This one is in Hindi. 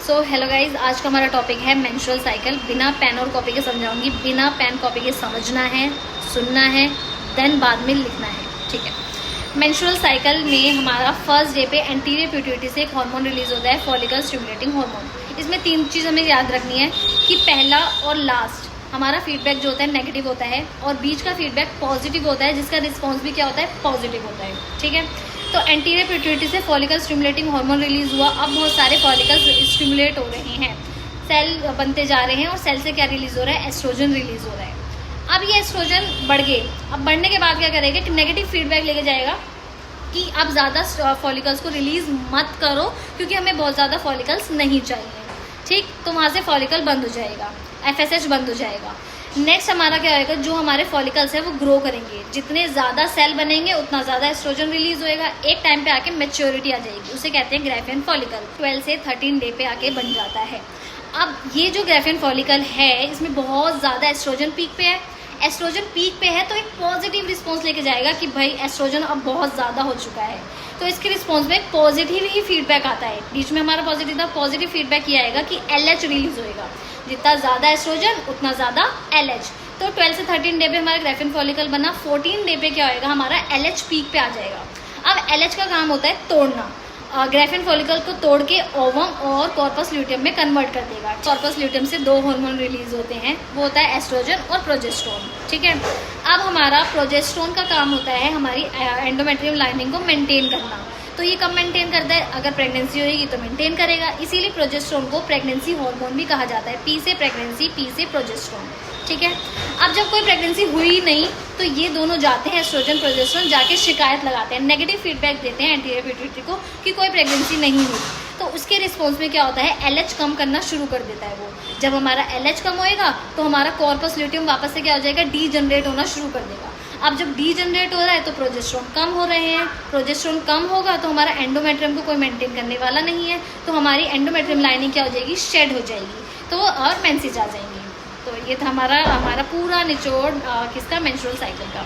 सो हेलो गाइज, आज का हमारा टॉपिक है मेंस्ट्रुअल साइकिल। बिना पेन और कॉपी के समझाऊंगी, बिना पेन कॉपी के समझना है, सुनना है, देन बाद में लिखना है, ठीक है। मेंस्ट्रुअल साइकिल में हमारा फर्स्ट डे पे एंटीरियर पिट्यूटरी से एक हार्मोन रिलीज होता है, फॉलिकल स्टिमुलेटिंग हार्मोन। इसमें 3 चीज़ हमें याद रखनी है कि पहला और लास्ट हमारा फीडबैक जो होता है नेगेटिव होता है, और बीच का फीडबैक पॉजिटिव होता है, जिसका रिस्पॉन्स भी क्या होता है, पॉजिटिव होता है, ठीक है। तो एंटीरियर पिट्यूटरी से फॉलिकल स्टिमुलेटिंग हार्मोन रिलीज हुआ। अब बहुत सारे फॉलिकल्स स्टिमुलेट हो रहे हैं, सेल बनते जा रहे हैं, और सेल से क्या रिलीज हो रहा है, एस्ट्रोजन रिलीज हो रहा है। अब ये एस्ट्रोजन बढ़ गए, अब बढ़ने के बाद क्या करेगा कि नेगेटिव फीडबैक लेके जाएगा कि अब ज़्यादा फॉलिकल्स को रिलीज मत करो, क्योंकि हमें बहुत ज़्यादा फॉलिकल्स नहीं चाहिए, ठीक। तो वहाँ से फॉलिकल बंद हो जाएगा, FSH बंद हो जाएगा। नेक्स्ट हमारा क्या होएगा, जो हमारे फॉलिकल्स है वो ग्रो करेंगे, जितने ज़्यादा सेल बनेंगे उतना ज़्यादा एस्ट्रोजन रिलीज होएगा। एक टाइम पे आके मैच्योरिटी आ जाएगी, उसे कहते हैं ग्राफियन फॉलिकल। 12 से 13 डे पे आके बन जाता है। अब ये जो ग्राफियन फॉलिकल है, इसमें बहुत ज़्यादा एस्ट्रोजन पीक पे है। एस्ट्रोजन पीक पे है तो एक पॉजिटिव रिस्पॉन्स लेके जाएगा कि भाई एस्ट्रोजन अब बहुत ज़्यादा हो चुका है, तो इसके रिस्पॉन्स में एक पॉजिटिव ही फीडबैक आता है। बीच में हमारा पॉजिटिव था, पॉजिटिव फीडबैक ये आएगा कि LH रिलीज होएगा, जितना ज़्यादा एस्ट्रोजन उतना ज़्यादा LH। तो 12 से 13 डे पे हमारा ग्राफियन फॉलिकल बना। 14 डे पे क्या होएगा, हमारा LH पीक पे आ जाएगा। अब LH का काम होता है तोड़ना, ग्राफियन फॉलिकल को तोड़ के ओवम और कॉर्पस ल्यूटियम में कन्वर्ट कर देगा। कॉर्पस ल्यूटियम से 2 हार्मोन रिलीज होते हैं, वो होता है एस्ट्रोजन और प्रोजेस्टेरोन, ठीक है। अब हमारा प्रोजेस्टेरोन का काम होता है हमारी एंडोमेट्रियम लाइनिंग को मेंटेन करना। तो ये कब मेंटेन करता है, अगर प्रेगनेंसी होगी तो मेंटेन करेगा, इसीलिए प्रोजेस्टेरोन को प्रेगनेंसी हार्मोन भी कहा जाता है। P से प्रेगनेंसी, P से प्रोजेस्टेरोन, ठीक है। अब जब कोई प्रेगनेंसी हुई नहीं तो ये दोनों जाते हैं, एस्ट्रोजन प्रोजेस्टेरोन जाके शिकायत लगाते हैं, नेगेटिव फीडबैक देते हैं एंटीरियर पिट्यूटरी को कि कोई प्रेगनेंसी नहीं हुई। तो उसके रिस्पॉन्स में क्या होता है, LH कम करना शुरू कर देता है वो। जब हमारा LH कम होएगा तो हमारा कॉर्पस ल्यूटियम वापस से क्या हो जाएगा, डीजनरेट होना शुरू कर देगा। अब जब डीजनरेट हो रहा है तो प्रोजेस्टेरोन कम हो रहे हैं, प्रोजेस्टेरोन कम होगा तो हमारा एंडोमेट्रियम को कोई मेंटेन करने वाला नहीं है, तो हमारी एंडोमेट्रियम लाइनिंग क्या हो जाएगी, शेड हो जाएगी, तो और मेंसेज आ जाएंगी। तो ये था हमारा पूरा निचोड़ किसका, मेंस्ट्रुअल साइकिल का।